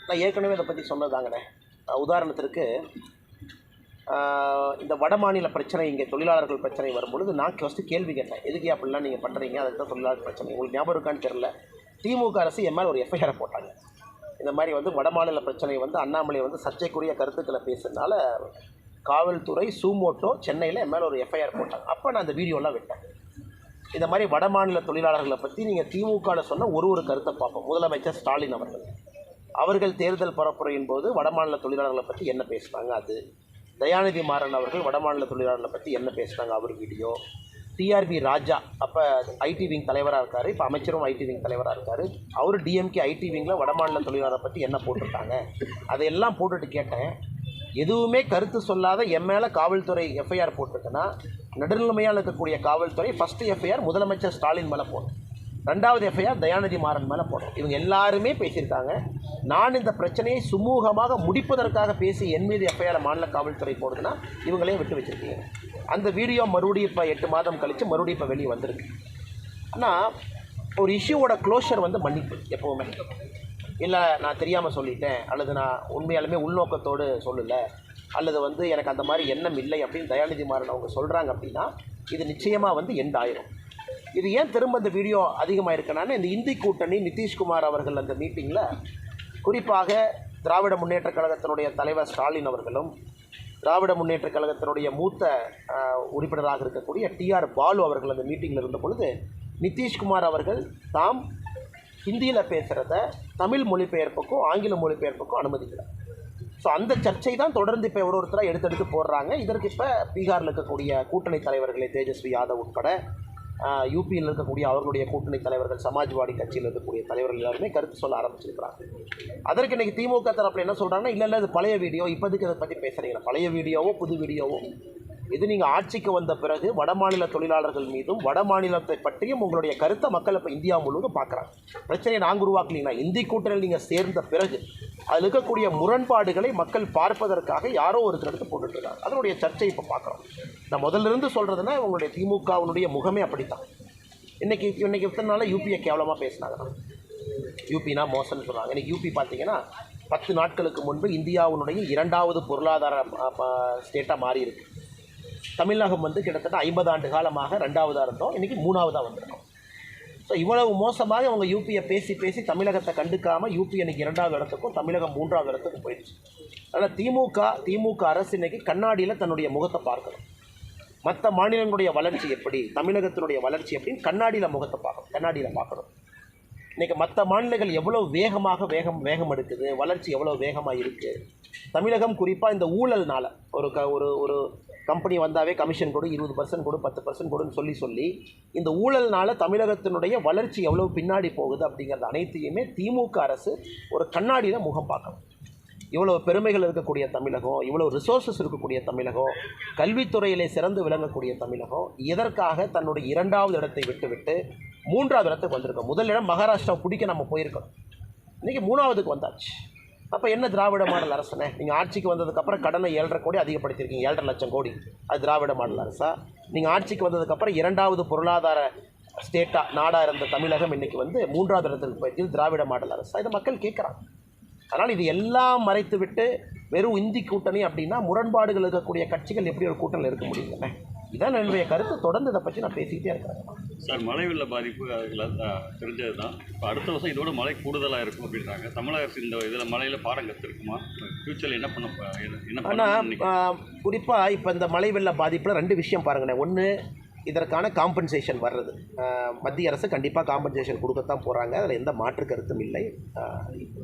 நான் ஏற்கனவே இதை பற்றி சொன்னதாங்கண்ணே. உதாரணத்திற்கு இந்த வட மாநில பிரச்சனை, இங்கே தொழிலாளர்கள் பிரச்சனை வரும்பொழுது நான் ஃபஸ்ட்டு கேள்வி கேட்டேன், எதுக்கு அப்படிலாம் நீங்கள் பண்ணுறீங்க, அதுக்கு தான் தொழிலாளர் பிரச்சனை. உங்களுக்கு ஞாபகம் இருக்கான்னு தெரில, திமுக அரசு என் மேலே ஒரு எஃப்ஐஆரை போட்டாங்க. இந்த மாதிரி வந்து வட மாநில பிரச்சனை வந்து அண்ணாமலை வந்து சர்ச்சைக்குரிய கருத்துக்களை பேசுறதுனால காவல்துறை சூமோட்டோ சென்னையில் என் மேலே ஒரு எஃப்ஐஆர் போட்டாங்க. அப்போ நான் அந்த வீடியோலாம் விட்டேன். இந்த மாதிரி வட மாநில தொழிலாளர்களை பற்றி நீங்கள் திமுகவில் சொன்ன ஒரு கருத்தை பார்ப்போம். முதலமைச்சர் ஸ்டாலின் அவர்கள் தேர்தல் பரப்புரையின் போது வடமாநில தொழிலாளர்களை பற்றி என்ன பேசுனாங்க, அது தயாநிதி மாறன் அவர்கள் வடமாநில தொழிலாளர்களை பற்றி என்ன பேசுனாங்க, அவர் வீடியோ. டிஆர்பி ராஜா அப்போ ஐடி விங் தலைவராக இருக்கார், இப்போ அமைச்சரும் ஐடி விங் தலைவராக இருக்கார். அவர் டிஎம்கே ஐடி விங்கில் வடமாநில தொழிலாளரை பற்றி என்ன போட்டிருக்காங்க, அதையெல்லாம் போட்டுட்டு கேட்டேன். எதுவுமே கருத்து சொல்லாத என் மேலே காவல்துறை எஃப்ஐஆர் போட்டிருக்குன்னா, நடுநிலைமையாக இருக்கக்கூடிய காவல்துறை ஃபஸ்ட்டு எஃப்ஐஆர் முதலமைச்சர் ஸ்டாலின் மேலே போடும், ரெண்டாவது எஃப்ஐஆர் தயாநிதி மாறன் மேலே போடும். இவங்க எல்லாருமே பேசியிருக்காங்க. நான் இந்த பிரச்சனையை சுமூகமாக முடிப்பதற்காக பேசி என் மீது எஃப்ஐஆர் மாநில காவல்துறை போடுதுன்னா இவங்களே விட்டு வச்சுருக்கீங்க. அந்த வீடியோ மறுபடியும் இப்போ 8 மாதம் கழித்து மறுபடியும் இப்போ வெளியே வந்திருக்கு. ஆனால் ஒரு இஷ்யூவோட க்ளோஷர் வந்து மன்னிப்பு எப்போவுமே இல்லை. நான் தெரியாமல் சொல்லிட்டேன், அல்லது நான் உண்மையாலுமே உள்நோக்கத்தோடு சொல்லலை, அல்லது வந்து எனக்கு அந்த மாதிரி எண்ணம் இல்லை அப்படின்னு தயாநிதி மாறன் அவங்க சொல்கிறாங்க அப்படின்னா இது நிச்சயமாக வந்து எண்ட் ஆயிரும். இது ஏன் திரும்ப இந்த வீடியோ அதிகமாக இருக்குன்னா, இந்த இந்தி கூட்டணி நிதிஷ்குமார் அவர்கள் அந்த மீட்டிங்கில் குறிப்பாக திராவிட முன்னேற்றக் கழகத்தினுடைய தலைவர் ஸ்டாலின் அவர்களும் திராவிட முன்னேற்றக் கழகத்தினுடைய மூத்த உறுப்பினராக இருக்கக்கூடிய டிஆர் பாலு அவர்கள் அந்த மீட்டிங்கில் இருந்த பொழுது நிதிஷ்குமார் அவர்கள் தாம் ஹிந்தியில் பேசுகிறத தமிழ் மொழிபெயர்ப்புக்கும் ஆங்கில மொழிபெயர்ப்புக்கும் அனுமதிக்கிறார். ஸோ அந்த சர்ச்சை தான் தொடர்ந்து இப்போ ஒருத்தராக எடுத்தெடுத்து போடுறாங்க. இதற்கு இப்போ பீகாரில் இருக்கக்கூடிய கூட்டணி தலைவர்களை தேஜஸ்வி யாதவ் உட்பட யூபியில் இருக்கக்கூடிய அவர்களுடைய கூட்டணி தலைவர்கள், சமாஜ்வாடி கட்சியில் இருக்கக்கூடிய தலைவர்கள் எல்லாருமே கருத்து சொல்ல ஆரம்பிச்சிருக்கிறாங்க. அதற்கு இன்றைக்கி திமுக தரப்பில் என்ன சொல்கிறாங்கன்னா, இல்லை இது பழைய வீடியோ, இப்போதுக்கு அதை பற்றி பேசுகிறீங்களா, பழைய வீடியோவோ புது வீடியோவோ, இது நீங்கள் ஆட்சிக்கு வந்த பிறகு வட மாநில தொழிலாளர்கள் மீதும் வட மாநிலத்தை பற்றியும் உங்களுடைய கருத்தை மக்கள் இப்போ இந்தியா முழுவதும் பார்க்குறாங்க. பிரச்சனையை நாங்கள் உருவாக்கலீங்கன்னா, இந்தி கூட்டணியில் நீங்கள் சேர்ந்த பிறகு அதில் இருக்கக்கூடிய முரண்பாடுகளை மக்கள் பார்ப்பதற்காக யாரோ ஒருத்தர் எடுத்து போட்டுட்ருக்காங்க. அதனுடைய சர்ச்சை இப்போ பார்க்குறோம். நான் முதலிருந்து சொல்கிறதுனா உங்களுடைய திமுகவினுடைய முகமே அப்படித்தான். இன்றைக்கி இத்தனை நாள் யூபியை கேவலமாக பேசினாங்கன்னா, யூபினா மோசம்னு சொல்கிறாங்க. இன்றைக்கி யூபி பார்த்தீங்கன்னா 10 நாட்களுக்கு முன்பு இந்தியாவினுடைய 2வது பொருளாதார ஸ்டேட்டாக மாறி இருக்கு. தமிழகம் வந்து கிட்டத்தட்ட 50 ஆண்டு காலமாக 2வதாக இருந்தோம், இன்றைக்கி 3வதாக வந்திருக்கோம். ஸோ இவ்வளவு மோசமாக அவங்க யூபியை பேசி தமிழகத்தை கண்டுக்காமல் யூபி இன்றைக்கி 2வது இடத்துக்கும் தமிழகம் 3வது இடத்துக்கும் போயிடுச்சு. அதனால் திமுக அரசு இன்றைக்கி கண்ணாடியில் தன்னுடைய முகத்தை பார்க்கணும். மற்ற மாநிலங்களுடைய வளர்ச்சி எப்படி, தமிழகத்தினுடைய வளர்ச்சி எப்படின்னு கண்ணாடியில் முகத்தை பார்க்கணும். இன்றைக்கி மற்ற மாநிலங்கள் எவ்வளோ வேகம் எடுக்குது, வளர்ச்சி எவ்வளோ வேகமாக இருக்குது. தமிழகம் குறிப்பாக இந்த ஊழல்னால் ஒரு கம்பெனி வந்தாவே கமிஷன் கொடு, 20% கொடு, 10% கொடுன்னு சொல்லி இந்த ஊழல்னால் தமிழகத்தினுடைய வளர்ச்சி எவ்வளோ பின்னாடி போகுது அப்படிங்கிறது அனைத்தையுமே திமுக அரசு ஒரு கண்ணாடியில் முகம் பார்க்கணும். இவ்வளோ பெருமைகள் இருக்கக்கூடிய தமிழகம், இவ்வளோ ரிசோர்ஸஸ் இருக்கக்கூடிய தமிழகம், கல்வித்துறையிலே சிறந்து விளங்கக்கூடிய தமிழகம் எதற்காக தன்னுடைய 2வது இடத்தை விட்டு 3வது இடத்துக்கு வந்திருக்கோம். முதல் இடம் மகாராஷ்டிரா பிடிக்க நம்ம போயிருக்கோம், இன்றைக்கி 3வதுக்கு வந்தாச்சு. அப்போ என்ன திராவிட மாடல் அரசுனே? நீங்கள் ஆட்சிக்கு வந்ததுக்கப்புறம் கடனை 7.5 கோடி அதிகப்படுத்தியிருக்கீங்க, 7.5 லட்சம் கோடி. அது திராவிட மாடல் அரசா? நீங்கள் ஆட்சிக்கு வந்ததுக்கப்புறம் 2வது பொருளாதார நாடாக இருந்த தமிழகம் இன்றைக்கி வந்து 3வது இடத்துக்கு போயிருக்கு, திராவிட மாடல் அரசா? இதை மக்கள் கேட்குறாங்க. அதனால் இது எல்லாம் மறைத்து விட்டு வெறும் இந்தி கூட்டணி அப்படின்னா முரண்பாடுகள் இருக்கக்கூடிய கட்சிகள் எப்படி ஒரு கூட்டணியில் இருக்க முடியுங்க? இதான் என்னுடைய கருத்து. தொடர்ந்து இதை பற்றி நான் பேசிக்கிட்டே இருக்கிறேன். சார், மழை வெள்ள பாதிப்பு தெரிஞ்சது தான். இப்போ அடுத்த வருஷம் இதோட மழை கூடுதலாக இருக்கும் அப்படின்றாங்க. தமிழக அரசு இந்த இதில் மழையில் பாடம் கற்றுருக்குமா? ஃப்யூச்சரில் என்ன ஆனால் குறிப்பாக இப்போ இந்த மழை வெள்ள பாதிப்பில் 2 விஷயம் பாருங்கண்ணே. ஒன்று, இதற்கான காம்பன்சேஷன் வர்றது. மத்திய அரசு கண்டிப்பாக காம்பன்சேஷன் கொடுக்கத்தான் போகிறாங்க, அதில் எந்த மாற்று கருத்தும் இல்லை.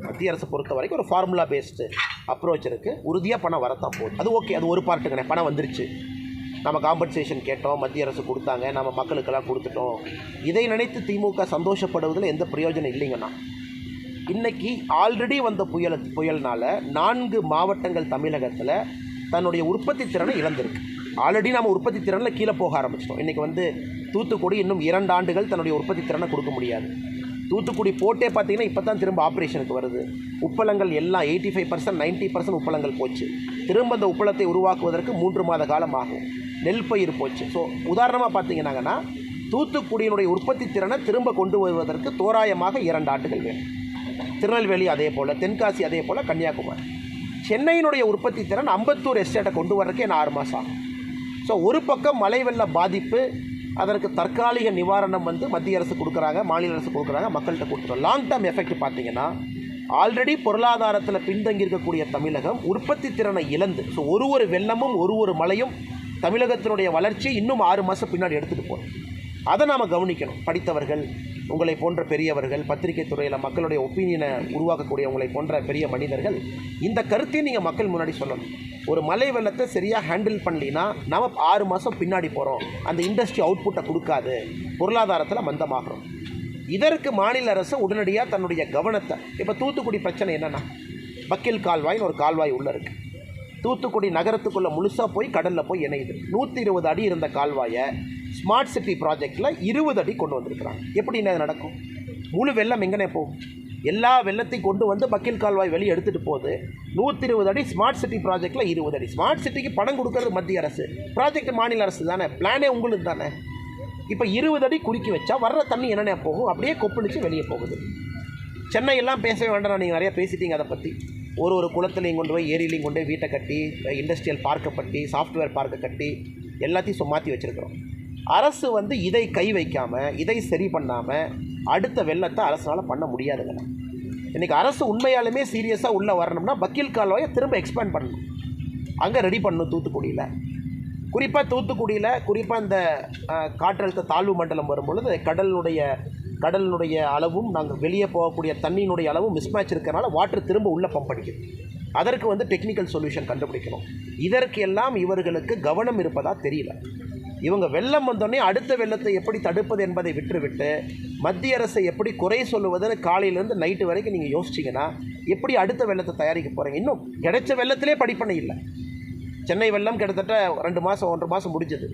மத்திய அரசு பொறுத்த வரைக்கும் ஒரு ஃபார்முலா பேஸ்டு அப்ரோச் இருக்குது, உறுதியாக பணம் வரத்தான் போகுது. அது ஓகே, அது ஒரு பார்ட்டுங்கண்ணே. பணம் வந்துருச்சு, நம்ம காம்பன்சேஷன் கேட்டோம், மத்திய அரசு கொடுத்தாங்க, நம்ம மக்களுக்கெல்லாம் கொடுத்துட்டோம். இதை நினைத்து திமுக சந்தோஷப்படுவதில் எந்த பிரயோஜனம் இல்லைங்கண்ணா. இன்றைக்கி ஆல்ரெடி வந்த புயல்னால் 4 மாவட்டங்கள் தமிழகத்தில் தன்னுடைய உற்பத்தி திறனை இழந்திருக்கு. ஆல்ரெடி நம்ம உற்பத்தி திறனில் கீழே போக ஆரம்பிச்சிட்டோம். இன்றைக்கி வந்து தூத்துக்குடி இன்னும் 2 ஆண்டுகள் தன்னுடைய உற்பத்தி திறனை கொடுக்க முடியாது. தூத்துக்குடி போட்டே பார்த்திங்கன்னா இப்போ தான் திரும்ப ஆப்ரேஷனுக்கு வருது. உப்பளங்கள் எல்லாம் 85%, 90% உப்பளங்கள் போச்சு. திரும்ப அந்த உப்பளத்தை உருவாக்குவதற்கு 3 மாத காலம் ஆகும். நெல் பயிர் போச்சு. ஸோ உதாரணமாக பார்த்தீங்கன்னாங்கன்னா தூத்துக்குடியினுடைய உற்பத்தி திறனை திரும்ப கொண்டு வருவதற்கு தோராயமாக 2 ஆண்டுகள் வேணும். திருநெல்வேலி அதே போல், தென்காசி அதே போல், கன்னியாகுமரி. சென்னையினுடைய உற்பத்தி திறன் அம்பத்தூர் எஸ்டேட்டை கொண்டு வர்றதுக்கே நான் 6 மாதம் ஆகும். ஸோ ஒரு பக்கம் மழை வெள்ள பாதிப்பு, அதற்கு தற்காலிக நிவாரணம் வந்து மத்திய அரசு கொடுக்குறாங்க, மாநில அரசு கொடுக்குறாங்க, மக்கள்கிட்ட கொடுத்துருவோம். லாங் டேர்ம் எஃபெக்ட் பார்த்தீங்கன்னா ஆல்ரெடி பொருளாதாரத்தில் பின்தங்கி இருக்கக்கூடிய தமிழகம் உற்பத்தி திறனை இழந்து, ஸோ ஒரு வெள்ளமும் ஒரு மழையும் தமிழகத்தினுடைய வளர்ச்சி இன்னும் 6 மாதம் பின்னாடி எடுத்துகிட்டு போகும். அதை நாம் கவனிக்கணும். படித்தவர்கள், உங்களை போன்ற பெரியவர்கள், பத்திரிகை துறையில் மக்களுடைய ஒப்பீனியனை உருவாக்கக்கூடிய உங்களை போன்ற பெரிய மனிதர்கள் இந்த கருத்தையும் நீங்கள் மக்கள் முன்னாடி சொல்லணும். ஒரு மழை வெள்ளத்தை சரியாக ஹேண்டில் பண்ணலினா நாம் 6 மாதம் பின்னாடி போகிறோம், அந்த இண்டஸ்ட்ரி அவுட்புட்டை கொடுக்காது, பொருளாதாரத்தில் மந்தமாகிறோம். இதற்கு மாநில அரசு உடனடியாக தன்னுடைய கவனத்தை, இப்போ தூத்துக்குடி பிரச்சனை என்னென்னா, பக்கில் கால்வாய்னு ஒரு கால்வாய் உள்ளே இருக்குது. தூத்துக்குடி நகரத்துக்குள்ளே முழுசாக போய் கடலில் போய் இணையுது. 120 அடி இருந்த கால்வாயை ஸ்மார்ட் சிட்டி ப்ராஜெக்டில் 20 அடி கொண்டு வந்திருக்கிறாங்க. எப்படி இது நடக்கும்? முழு வெள்ளம் எங்கனே போகும்? எல்லா வெள்ளத்தையும் கொண்டு வந்து பக்கில் கால்வாய் வெளியே எடுத்துகிட்டு போகுது. 120 அடி ஸ்மார்ட் சிட்டி ப்ராஜெக்டில் 20 அடி. ஸ்மார்ட் சிட்டிக்கு பணம் கொடுக்கறது மத்திய அரசு, ப்ராஜெக்ட் மாநில அரசு தானே, பிளானே உங்களுக்கு தானே. இப்போ 20 அடி குறுக்கி வச்சா வர்ற தண்ணி என்னென்ன போகும்? அப்படியே கொப்பளிச்சு வெளியே போகுது. சென்னையெல்லாம் பேசவே வேண்டாம், நீங்கள் நிறையா பேசிட்டீங்க அதை பற்றி. ஒரு குளத்துலையும் கொண்டு போய், ஏரியிலையும் கொண்டு போய் வீட்டை கட்டி, இண்டஸ்ட்ரியல் பார்க்கை கட்டி, சாஃப்ட்வேர் பார்க்கை கட்டி எல்லாத்தையும் மாற்றி வச்சுருக்கிறோம். அரசு வந்து இதை கை வைக்காமல், இதை சரி பண்ணாமல் அடுத்த வெள்ளத்தை அரசால் பண்ண முடியாதுங்க. இன்றைக்கி அரசு உண்மையாலுமே சீரியஸாக உள்ளே வரணும்னா பக்கில் கால்வாயை திரும்ப எக்ஸ்பேண்ட் பண்ணணும், அங்கே ரெடி பண்ணணும். தூத்துக்குடியில் குறிப்பாக இந்த காற்றழுத்த தாழ்வு மண்டலம் வரும்பொழுது கடலினுடைய அளவும் நாங்கள் வெளியே போகக்கூடிய தண்ணியினுடைய அளவும் மிஸ்மேட்ச் இருக்கிறனால வாட்டர் திரும்ப உள்ளே பம்ப் அடிக்குது. அதற்கு வந்து டெக்னிக்கல் சொல்யூஷன் கண்டுபிடிக்கணும். இதற்கு எல்லாம் இவர்களுக்கு கவனம் இருப்பதாக தெரியல. இவங்க வெள்ளம் வந்தோடனே அடுத்த வெள்ளத்தை எப்படி தடுப்பது என்பதை விட்டுவிட்டு மத்திய அரசை எப்படி குறை சொல்லுவதுன்னு காலையிலேருந்து நைட்டு வரைக்கும் நீங்கள் யோசிச்சிங்கன்னா எப்படி அடுத்த வெள்ளத்தை தயாரிக்க போகிறீங்க? இன்னும் கிடைச்ச வெள்ளத்திலே படிப்பனை இல்லை. சென்னை வெள்ளம் கிட்டத்தட்ட 2 மாதம் 1.5 மாதம் முடிஞ்சது.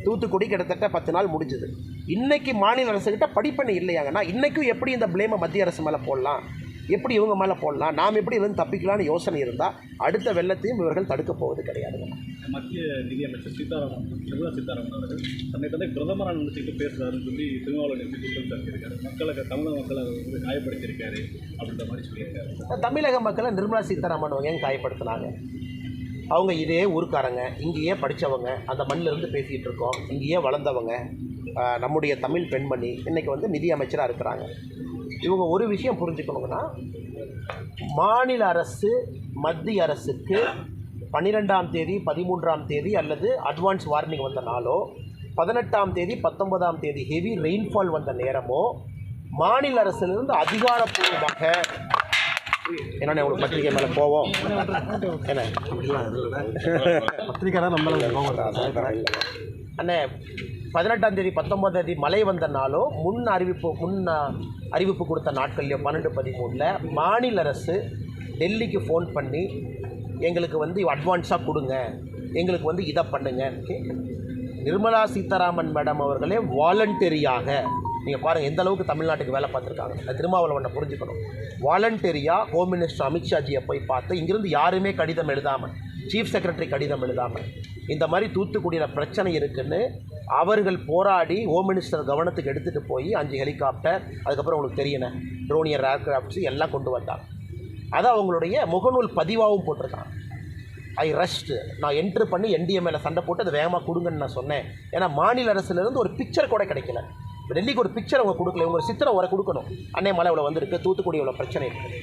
தூத்துக்குடி கிட்டத்தட்ட 10 நாள் முடிஞ்சது. இன்றைக்கி மாநில அரசுக்கிட்ட படிப்பனை இல்லையாங்கன்னா இன்றைக்கும் எப்படி இந்த பிளேமை மத்திய அரசு மேலே போடலாம், எப்படி இவங்க மேலே போடலாம், நாம் எப்படி இருந்து தப்பிக்கலான்னு யோசனை இருந்தால் அடுத்த வெள்ளத்தையும் இவர்கள் தடுக்க போவது கிடையாதுங்க. மத்திய நிதியமைச்சர் நிர்மலா சீதாராமன் அவர்கள் தன்னை பிரதமராக நினைச்சிட்டு பேசுகிறாருன்னு சொல்லி திருமாவளவன் குற்றம் சாட்டியிருக்காரு. தமிழக மக்களை வந்து காயப்படுத்தியிருக்காரு அப்படின்ற மாதிரி சொல்லியிருக்காரு. தமிழக மக்களை நிர்மலா சீதாராமன் அவங்க ஏன் காயப்படுத்தினாங்க? அவங்க இதே ஊருக்காரங்க, இங்கேயே படித்தவங்க, அந்த மண்ணிலிருந்து பேசிகிட்டு இருக்கோம், இங்கேயே வளர்ந்தவங்க, நம்முடைய தமிழ் பெண்மணி இன்றைக்கி வந்து நிதி அமைச்சராக இருக்கிறாங்க. இவங்க ஒரு விஷயம் புரிஞ்சுக்கணுங்கன்னா, மாநில அரசு மத்திய அரசுக்கு 12ஆம் தேதி 13ஆம் தேதி அல்லது அட்வான்ஸ் வார்னிங் வந்த நாளோ, 18ஆம் தேதி 19ஆம் தேதி ஹெவி ரெயின்ஃபால் வந்த நேரமோ மாநில அரசிலிருந்து அதிகாரப்பூர்வமாக என்னென்ன உங்களுக்கு பத்திரிகை மேலே போவோம் என்ன பத்திரிக்கை தான் நம்மள அண்ணே 18ஆம் தேதி 19ஆம் தேதி மழை வந்த நாளோ முன் அறிவிப்பு கொடுத்த நாட்கள்லையோ 12-13 மாநில அரசு டெல்லிக்கு ஃபோன் பண்ணி எங்களுக்கு வந்து அட்வான்ஸாக கொடுங்க, எங்களுக்கு வந்து இதை பண்ணுங்க. நிர்மலா சீதாராமன் மேடம் அவர்களே வாலண்டரியாக, நீங்கள் பாருங்கள் எந்த அளவுக்கு தமிழ்நாட்டுக்கு வேலை பார்த்துருக்காங்க. திருமாவளவனை புரிஞ்சுக்கணும். வாலண்டரியாக ஹோம் மினிஸ்டர் அமித்ஷாஜியை போய் பார்த்து, இங்கிருந்து யாருமே கடிதம் எழுதாமல், சீஃப் செக்ரட்டரி கடிதம் எழுதாமல், இந்த மாதிரி தூத்துக்குடியில் பிரச்சனை இருக்குதுன்னு அவர்கள் போராடி ஹோம் மினிஸ்டர் கவனத்துக்கு எடுத்துகிட்டு போய் 5 ஹெலிகாப்டர், அதுக்கப்புறம் உங்களுக்கு தெரியணும் ட்ரோனியர் ஏர்க்ராஃப்ட்ஸ் எல்லாம் கொண்டு வந்தாங்க. அதை அவங்களுடைய முகநூல் பதிவாகவும் போட்டிருக்காங்க. ஐ ரஷ்டு, நான் என்ட்ரு பண்ணி என்டிஏ மேலே சண்டை போட்டு அதை வேகமாக கொடுங்கன்னு நான் சொன்னேன். ஏன்னா மாநில அரசுலேருந்து ஒரு பிக்சர் கூட கிடைக்கல. டெல்லிக்கு ஒரு பிக்சர் அவங்க கொடுக்கல, இவங்க ஒரு சித்திரம் வர கொடுக்கணும். அன்னை மலை இவ்வளோ வந்திருக்கு, தூத்துக்குடி இவ்வளோ பிரச்சனை இருக்குது.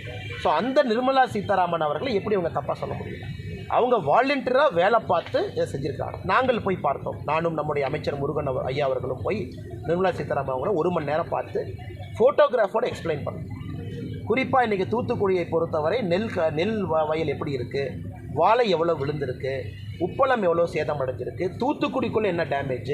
ஸோ அந்த நிர்மலா சீதாராமன் அவர்களை எப்படி இவங்க தப்பாக சொல்ல முடியல? அவங்க வாலண்டியராக வேலை பார்த்து இதை செஞ்சுருக்காங்க. நாங்கள் போய் பார்த்தோம், நானும் நம்முடைய அமைச்சர் முருகன் ஐயா அவர்களும் போய் நிர்மலா சீதாராமன் அவங்கள 1 மணி நேரம் பார்த்து ஃபோட்டோகிராஃபோடு எக்ஸ்பிளைன் பண்ணோம். குறிப்பாக இன்றைக்கி தூத்துக்குடியை பொறுத்தவரை நெல் வயல் எப்படி இருக்குது, வாழை எவ்வளோ விழுந்திருக்கு, உப்பளம் எவ்வளோ சேதம் அடைஞ்சிருக்கு, தூத்துக்குடிக்குள்ளே என்ன டேமேஜ்,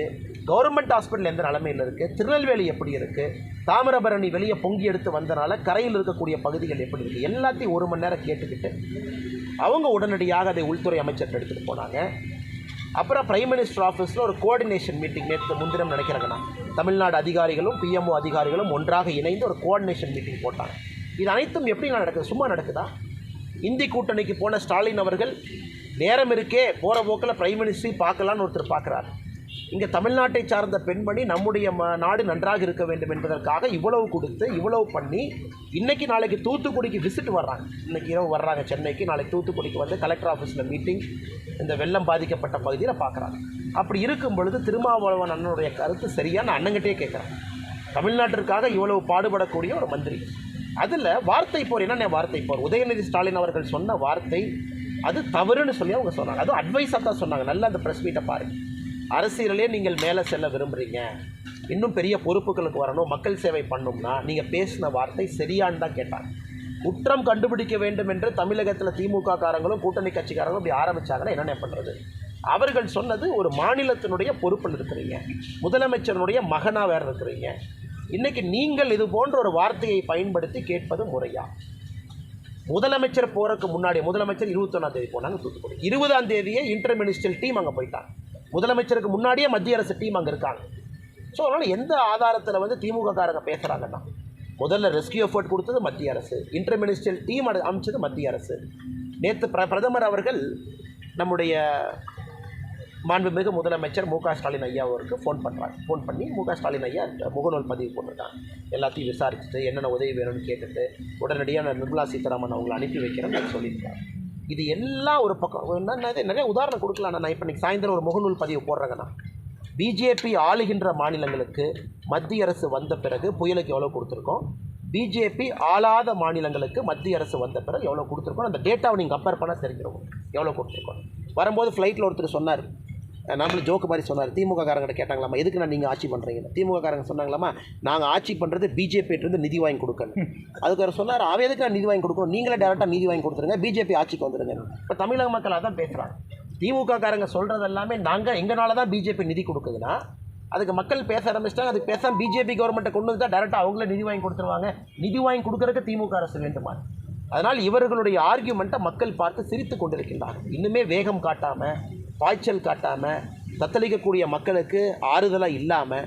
கவர்மெண்ட் ஹாஸ்பிட்டல் எந்த நிலமையில் இருக்குது, திருநெல்வேலி எப்படி இருக்குது, தாமிரபரணி வெளியே பொங்கி எடுத்து வந்தனால கரையில் இருக்கக்கூடிய பகுதிகள் எப்படி இருக்குது, எல்லாத்தையும் 1 மணி நேரம் கேட்டுக்கிட்டு அவங்க உடனடியாக அதை உள்துறை அமைச்சர் எடுத்துகிட்டு போனாங்க. அப்புறம் பிரைம் மினிஸ்டர் ஆஃபீஸில் ஒரு கோஆர்டினேஷன் மீட்டிங் நேற்று முன்தினம் நினைக்கிறேங்கண்ணா, தமிழ்நாடு அதிகாரிகளும் பிஎம்ஓ அதிகாரிகளும் ஒன்றாக இணைந்து ஒரு கோஆர்டினேஷன் மீட்டிங் போட்டாங்க. இது அனைத்தும் எப்படி நடக்குது? சும்மா நடக்குதா? இந்தி கூட்டணிக்கு போன ஸ்டாலின் அவர்கள் நேரம் இருக்கே போகிற போக்கில் பிரைம் மினிஸ்டரை பார்க்கலான்னு ஒருத்தர் பார்க்குறாரு. இங்கே தமிழ்நாட்டை சார்ந்த பெண்மணி நம்முடைய நாடு நன்றாக இருக்க வேண்டும் என்பதற்காக இவ்வளவு கொடுத்து இவ்வளவு பண்ணி இன்றைக்கி நாளைக்கு தூத்துக்குடிக்கு விசிட் வர்றாங்க. இன்றைக்கி இரவு வர்றாங்க சென்னைக்கு, நாளைக்கு தூத்துக்குடிக்கு வந்து கலெக்டர் ஆஃபீஸில் மீட்டிங் இந்த வெள்ளம் பாதிக்கப்பட்ட பகுதியில் பார்க்குறாங்க. அப்படி இருக்கும் பொழுது திருமாவளவன் அண்ணனுடைய கருத்து சரியான அண்ணங்கிட்டே கேட்குறாங்க. தமிழ்நாட்டிற்காக இவ்வளவு பாடுபடக்கூடிய ஒரு மந்திரி, அதில் வார்த்தை போர் என்ன வார்த்தை போர், உதயநிதி ஸ்டாலின் அவர்கள் சொன்ன வார்த்தை அது தவறுன்னு சொல்லி அவங்க சொன்னாங்க. அதுவும் அட்வைஸாக தான் சொன்னாங்க. நல்லா அந்த ப்ரெஸ் மீட்டை பாருங்கள். அரசியலே நீங்கள் மேலே செல்ல விரும்புகிறீங்க, இன்னும் பெரிய பொறுப்புகளுக்கு வரணும், மக்கள் சேவை பண்ணணும்னா நீங்கள் பேசின வார்த்தை சரியான்னு தான் கேட்டாங்க. குற்றம் கண்டுபிடிக்க வேண்டும் என்று தமிழகத்தில் திமுக காரங்களும் கூட்டணி கட்சிக்காரங்களும் இப்படி ஆரம்பித்தாங்கன்னா என்னென்ன பண்ணுறது? அவர்கள் சொன்னது ஒரு மாநிலத்தினுடைய பொறுப்பில் இருக்கிறீங்க, முதலமைச்சருடைய மகனாக வேறு இருக்கிறீங்க. இன்றைக்கி நீங்கள் இது போன்ற ஒரு வார்த்தையை பயன்படுத்தி கேட்பது முறையா? முதலமைச்சர் போகிறதுக்கு முன்னாடி முதலமைச்சர் 21ஆம் தேதி போனாங்க தூத்துக்குடி, 20ஆம் தேதியே இன்டர் மினிஸ்ட்ரியல் டீம் அங்கே போயிட்டாங்க. முதலமைச்சருக்கு முன்னாடியே மத்திய அரசு டீம் அங்கே இருக்காங்க. ஸோ அதனால் எந்த ஆதாரத்தில் வந்து திமுக காரங்க பேசுகிறாங்கன்னா, முதல்ல ரெஸ்கியூ எஃபர்ட் கொடுத்தது மத்திய அரசு, இன்டர் மினிஸ்ட்ரியல் டீம் அமைச்சது மத்திய அரசு. நேற்று பிரதமர் அவர்கள் நம்முடைய மாண்புமிகு முதலமைச்சர் மு க ஸ்டாலின் ஐயா அவருக்கு ஃபோன் பண்ணி மு க ஸ்டாலின் ஐயா முகநூல் பதிவு போட்டிருக்காங்க. எல்லாத்தையும் விசாரிச்சுட்டு என்னென்ன உதவி வேணும்னு கேட்டுட்டு உடனடியாக நான் நிர்மலா சீதாராமன் அவங்களை அனுப்பி வைக்கிறேன்னு நான் சொல்லியிருக்காங்க. இது எல்லாம் ஒரு பக்கம் என்ன நிறைய உதாரணம் கொடுக்கலாம். நான் இப்போ இன்றைக்கி சாயந்தரம் ஒரு முகநூல் பதிவு போடுறேங்கன்னா, பிஜேபி ஆளுகின்ற மாநிலங்களுக்கு மத்திய அரசு வந்த பிறகு புயலுக்கு எவ்வளோ கொடுத்துருக்கோம், பிஜேபி ஆளாத மாநிலங்களுக்கு மத்திய அரசு வந்த பிறகு எவ்வளோ கொடுத்துருக்கோம், அந்த டேட்டாவை நீங்கள் கம்பேர் பண்ணால் தெரிஞ்சிடும் எவ்வளோ கொடுத்துருக்கோம். வரும்போது ஃப்ளைட்டில் ஒருத்தர் சொன்னார், நம்மளும் ஜோக்கு மாதிரி சொன்னார், திமுக காரங்கிட்ட கேட்டாங்களாமா எதுக்கு நான் நீங்கள் ஆட்சி பண்ணுறீங்கன்னு. திமுக காரங்க சொன்னாங்களாமா நாங்கள் ஆட்சி பண்ணுறது பிஜேபியிலிருந்து நிதி வாங்கி கொடுக்கணும். அதுக்கு அவர் சொன்னார், அவன் எதுக்கு நான் நிதி வாங்கி கொடுக்கணும், நீங்களே டேரெக்டாக நிதி வாங்கி கொடுத்துருங்க, பிஜேபி ஆட்சிக்கு வந்துடுங்க. இப்போ தமிழக மக்கள் அதான் பேசுகிறாங்க. திமுக காரங்க சொல்கிறது எல்லாமே நாங்கள் எங்களால் தான் பிஜேபி நிதி கொடுக்குதுன்னா அதுக்கு மக்கள் பேச ஆரம்பிச்சிட்டாங்க. அதுக்கு பேசாமல் பிஜேபி கவர்மெண்ட்டை கொண்டு வந்து தான் டேரெக்டாக அவங்களே நிதி வாங்கி கொடுத்துருவாங்க. நிதி வாங்கி கொடுக்குறதுக்கு திமுக அரசு வேண்டுமா? அதனால் இவர்களுடைய ஆர்கியூமெண்ட்டை மக்கள் பார்த்து சிரித்து கொண்டிருக்கின்றார்கள். இன்னுமே வேகம் காட்டாமல், பாய்ச்சல் காட்டாமல், தத்தளிக்கக்கூடிய மக்களுக்கு ஆறுதலாக இல்லாமல்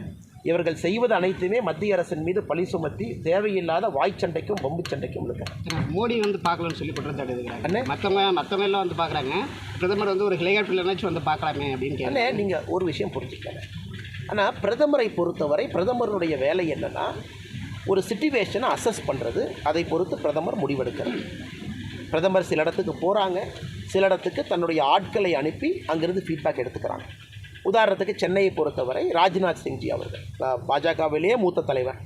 இவர்கள் செய்வது அனைத்துமே மத்திய அரசின் மீது பழி சுமத்தி தேவையில்லாத வாய்ச்சண்டைக்கும் பொம்பு சண்டைக்கும் இருக்காங்க. மோடி வந்து பார்க்கலன்னு சொல்லி குற்றச்சாட்டு இருக்கிறாங்க. மற்றவங்க எல்லாம் வந்து பார்க்குறாங்க, பிரதமர் வந்து ஒரு ஹெலிகாப்டர்லனாச்சும் வந்து பார்க்கலாமே அப்படின்னு கேட்கல. நீங்கள் ஒரு விஷயம் புரிஞ்சுக்கல. ஆனால் பிரதமரை பொறுத்தவரை பிரதமருடைய வேலை என்னென்னா ஒரு சிச்சுவேஷனை அசஸ் பண்ணுறது, அதை பொறுத்து பிரதமர் முடிவெடுக்கிறது. பிரதமர் சில இடத்துக்கு போகிறாங்க, சில இடத்துக்கு தன்னுடைய ஆட்களை அனுப்பி அங்கேருந்து ஃபீட்பேக் எடுத்துக்கிறாங்க. உதாரணத்துக்கு சென்னையை பொறுத்தவரை ராஜ்நாத் சிங்ஜி அவர்கள் பாஜகவிலேயே மூத்த தலைவர்,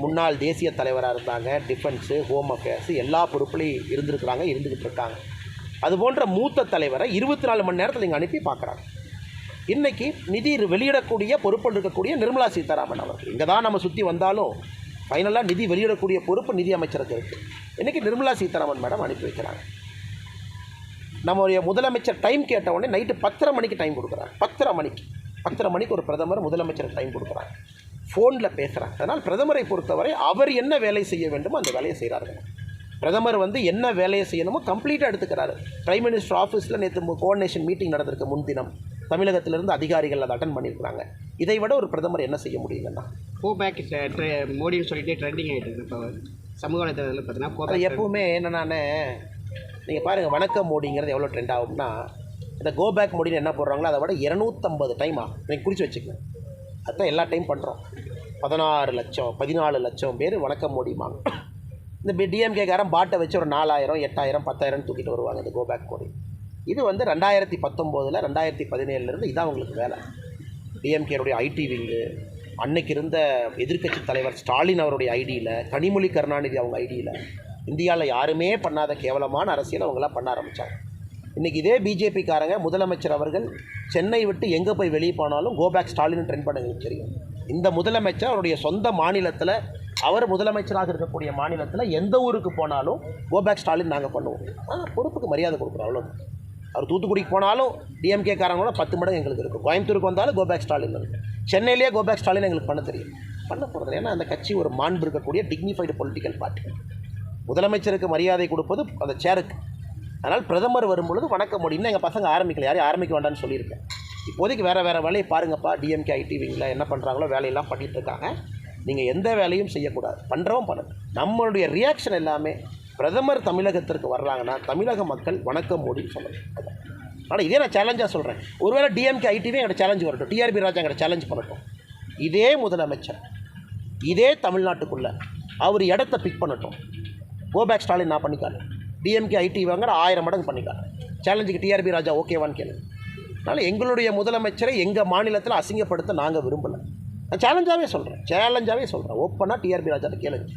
முன்னாள் தேசிய தலைவராக இருந்தாங்க, டிஃபென்ஸு, ஹோம் அஃபேர்ஸ் எல்லா பொறுப்புலையும் இருந்துக்கிட்டு இருக்காங்க. அதுபோன்ற மூத்த தலைவரை 24 மணி நேரத்தில் இங்கே அனுப்பி பார்க்குறாங்க. இன்றைக்கி நிதி வெளியிடக்கூடிய பொறுப்பில் இருக்கக்கூடிய நிர்மலா சீதாராமன் அவர்கள் இங்கே தான் நம்ம சுற்றி வந்தாலும் ஃபைனலாக நிதி வெளியிடக்கூடிய பொறுப்பு நிதி அமைச்சருக்கு இருக்குது. இன்றைக்கி நிர்மலா சீதாராமன் மேடம் அனுப்பி வைக்கிறாங்க. நம்முடைய முதலமைச்சர் டைம் கேட்ட உடனே நைட்டு 10:30 மணிக்கு டைம் கொடுக்குறாங்க. 10:30 மணிக்கு ஒரு பிரதமர் முதலமைச்சர் டைம் கொடுக்குறாங்க, ஃபோனில் பேசுகிறாங்க. அதனால் பிரதமரை பொறுத்தவரை அவர் என்ன வேலை செய்ய வேண்டுமோ அந்த வேலையை செய்கிறார்கள். பிரதமர் வந்து என்ன வேலையை செய்யணுமோ கம்ப்ளீட்டாக எடுத்துக்கிறாரு. பிரைம் மினிஸ்டர் ஆஃபீஸில் நேற்று கோஆர்டினேஷன் மீட்டிங் நடந்திருக்கு. முன்தினம் தமிழகத்திலிருந்து அதிகாரிகள் அதை அட்டன் பண்ணியிருக்கிறாங்க. இதை விட ஒரு பிரதமர் என்ன செய்ய முடியுங்கன்னா கோபேக் மோடின்னு சொல்லிட்டு ட்ரெண்டிங் ஆகிட்டு இருக்கு இப்போ சமூக வலைத்தளத்தில் பார்த்தீங்கன்னா. எப்பவுமே என்னென்ன நீங்கள் பாருங்கள், வணக்கம் மோடிங்கிறது எவ்வளோ ட்ரெண்ட் ஆகும்னா, இந்த கோபேக் மோடின்னு என்ன போடுறாங்களோ அதை விட 250 டைம் ஆகும். நீங்கள் குறித்து வச்சுக்கணும். அதுதான் எல்லா டைம் பண்ணுறோம். 16 லட்சம் 14 லட்சம் பேர் வணக்கம் மோடிமாங்க. இந்த டிஎம்கேக்காரன் பாட்டை வச்சு ஒரு 4000 8000 10,000 தூக்கிட்டு வருவாங்க இந்த கோபேக் மோடி. இது வந்து 2019 2017 இதான் உங்களுக்கு வேலை. டிஎம்கேனுடைய ஐடி விங்கு, அன்னைக்கு இருந்த எதிர்க்கட்சி தலைவர் ஸ்டாலின் அவருடைய ஐடியில், கனிமொழி கருணாநிதி அவங்க ஐடியில் இந்தியாவில் யாருமே பண்ணாத கேவலமான அரசியல் அவங்களாம் பண்ண ஆரம்பித்தாங்க. இன்றைக்கி இதே பிஜேபிக்காரங்க முதலமைச்சர் அவர்கள் சென்னை விட்டு எங்கே போய் வெளியே போனாலும் கோபேக் ஸ்டாலின் ட்ரெண்ட் பண்ண எங்களுக்கு தெரியும். இந்த முதலமைச்சர் அவருடைய சொந்த மாநிலத்தில், அவர் முதலமைச்சராக இருக்கக்கூடிய மாநிலத்தில் எந்த ஊருக்கு போனாலும் கோபேக் ஸ்டாலின் நாங்கள் பண்ணுவோம். பொறுப்புக்கு மரியாதை கொடுக்குறோம், அவ்வளோ. அவர் தூத்துக்குடிக்கு போனாலும் டிஎம்கே காரங்களோட 10 மடங்கு எங்களுக்கு இருக்கும். கோயம்புத்தூருக்கு வந்தாலும் கோபேக் ஸ்டாலின் இருக்குது. சென்னையிலேயே கோபேக் ஸ்டாலின் எங்களுக்கு பண்ண தெரியும், பண்ண போகிறது. ஏன்னா அந்த கட்சி ஒரு மாண்பு இருக்கக்கூடிய டிக்னிஃபைடு பொலிட்டிக்கல் பார்ட்டி. முதலமைச்சருக்கு மரியாதை கொடுப்பது அந்த சேருக்கு. அதனால் பிரதமர் வரும்பொழுது வணக்கம் மோடி. இன்னும் எங்கள் பசங்க ஆரம்பிக்கல, யாரையும் ஆரம்பிக்க வேண்டாம்னு சொல்லியிருக்கேன். இப்போதைக்கு வேறு வேலையை பாருங்கப்பா. டிஎம்கே ஐடி விங்கில் என்ன பண்ணுறாங்களோ வேலையெல்லாம் பண்ணிகிட்டு இருக்காங்க. நீங்கள் எந்த வேலையும் செய்யக்கூடாது, பண்ணுறவும் பண்ணணும். நம்மளுடைய ரியாக்ஷன் எல்லாமே பிரதமர் தமிழகத்திற்கு வர்றாங்கன்னா தமிழக மக்கள் வணக்கம் மோடின்னு சொல்லணும். ஆனால் இதே நான் சேலஞ்சாக சொல்கிறேன். ஒருவேளை டிஎம்கே ஐடிவே எங்கிட்ட சேலஞ்சு வரட்டும், டிஆர்பி ராஜா எங்கிட்ட சேலஞ்ச் பண்ணட்டும். இதே முதலமைச்சர் இதே தமிழ்நாட்டுக்குள்ளே அவர் இடத்த பிக் பண்ணட்டும். கோபேக் ஸ்டாலின் நான் பண்ணிக்காரேன், டிஎம்கே ஐடி வாங்குற 1000 மடங்கு பண்ணிக்காரேன். சேலஞ்சுக்கு டிஆர்பி ராஜா ஓகேவான்னு கேளு. அதனால் எங்களுடைய முதலமைச்சரை எங்கள் மாநிலத்தில் அசிங்கப்படுத்த நாங்கள் விரும்பலை. நான் சேலஞ்சாகவே சொல்கிறேன். ஓப்பனாக டிஆர்பி ராஜாவை கேளுங்க.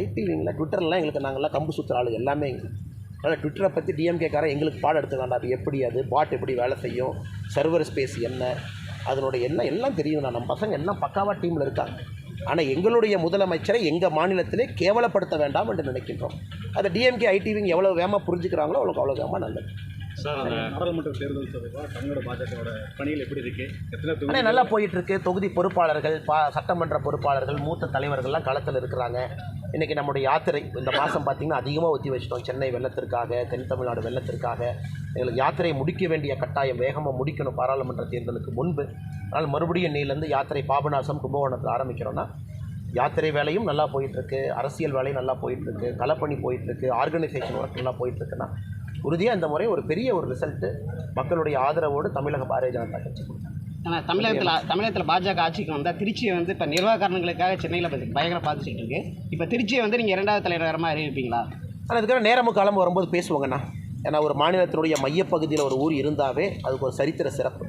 ஐடி விங்கில் ட்விட்டர்லாம் எங்களுக்கு நாங்கள்லாம் கம்பு சுற்றுற ஆளு எல்லாமே எங்களுக்கு. அதனால் ட்விட்டரை பற்றி டிஎம்கேக்காரன் எங்களுக்கு பாடம் எடுத்து வேண்டாம். அது எப்படி, அது பாட் எப்படி வேலை செய்யும், சர்வர் ஸ்பேஸ் என்ன, அதனுடைய என்ன எல்லாம் தெரியும். நம்ம பசங்க எல்லாம் பக்காவாக டீமில் இருக்காங்க. ஆனால் எங்களுடைய முதலமைச்சரை எங்கள் மாநிலத்திலே கேவலப்படுத்த வேண்டாம் என்று நினைக்கின்றோம். அதை டிஎம்கே ஐடிவிங்க எவ்வளோ வேகமாக புரிஞ்சுக்கிறாங்களோ அவ்வளோ வேகமாக நல்லது. சார், அந்த நாடாளுமன்ற தேர்தல் தொடர்பாக தமிழோட பாஜகவோட பணிகள் எப்படி இருக்குது? எத்தனை ஆனால் நல்லா போயிட்டுருக்கு. தொகுதி பொறுப்பாளர்கள், சட்டமன்ற பொறுப்பாளர்கள், மூத்த தலைவர்கள்லாம் களத்தில் இருக்கிறாங்க. இன்றைக்கி நம்முடைய யாத்திரை இந்த மாதம் பார்த்திங்கன்னா அதிகமாக ஒத்தி வச்சிட்டோம். சென்னை வெள்ளத்திற்காக, தென் தமிழ்நாடு வெள்ளத்திற்காக எங்களுக்கு யாத்திரை முடிக்க வேண்டிய கட்டாயம், வேகமாக முடிக்கணும் பாராளுமன்ற தேர்தலுக்கு முன்பு. அதனால் மறுபடியும் இன்னையிலேருந்து யாத்திரை பாபநாசம் கும்பகோணத்தில் ஆரம்பிக்கிறோன்னா யாத்திரை வேலையும் நல்லா போயிட்டுருக்கு, அரசியல் வேலையும் நல்லா போயிட்டுருக்கு, களப்பணி போயிட்டுருக்கு, ஆர்கனைசேஷன் ஒர்க் நல்லா போயிட்டுருக்குன்னா உறுதியாக இந்த முறை ஒரு பெரிய ஒரு ரிசல்ட்டு மக்களுடைய ஆதரவோடு தமிழக பாரதிய ஜனதா கட்சி கொடுத்தாங்க. ஆனால் தமிழகத்தில் பாஜக ஆட்சிக்கு வந்தால் திருச்சியை வந்து இப்போ நிர்வாக காரணங்களுக்காக சென்னையில் பயங்கர பார்த்துட்டு இருக்கு. இப்போ திருச்சியை வந்து நீங்கள் 2வது தலைநகரமாக அறிவிப்பீங்களா? ஆனால் அதுக்கான நேரமும் காலம் வரும்போது பேசுவாங்கண்ணா. ஏன்னா ஒரு மாநிலத்தினுடைய மையப்பகுதியில் ஒரு ஊர் இருந்தாவே அதுக்கு ஒரு சரித்திர சிறப்பு.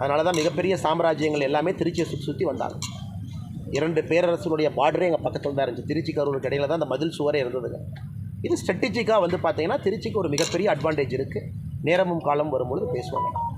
அதனால தான் மிகப்பெரிய சாம்ராஜ்யங்கள் எல்லாமே திருச்சியை சுற்றி வந்தாங்க. 2 பேரரசுடைய பார்டரே எங்கள் பக்கத்தில் தான் இருந்துச்சு. திருச்சி கரூருக்கு இடையில தான் அந்த மதில் சுவரே இருந்ததுங்க. இது ஸ்ட்ராட்டஜிக்காக வந்து பார்த்தீங்கன்னா திருச்சிக்கு ஒரு மிகப்பெரிய அட்வான்டேஜ் இருக்குது. நேரமும் காலம் வரும்பொழுது பேசுவாங்க.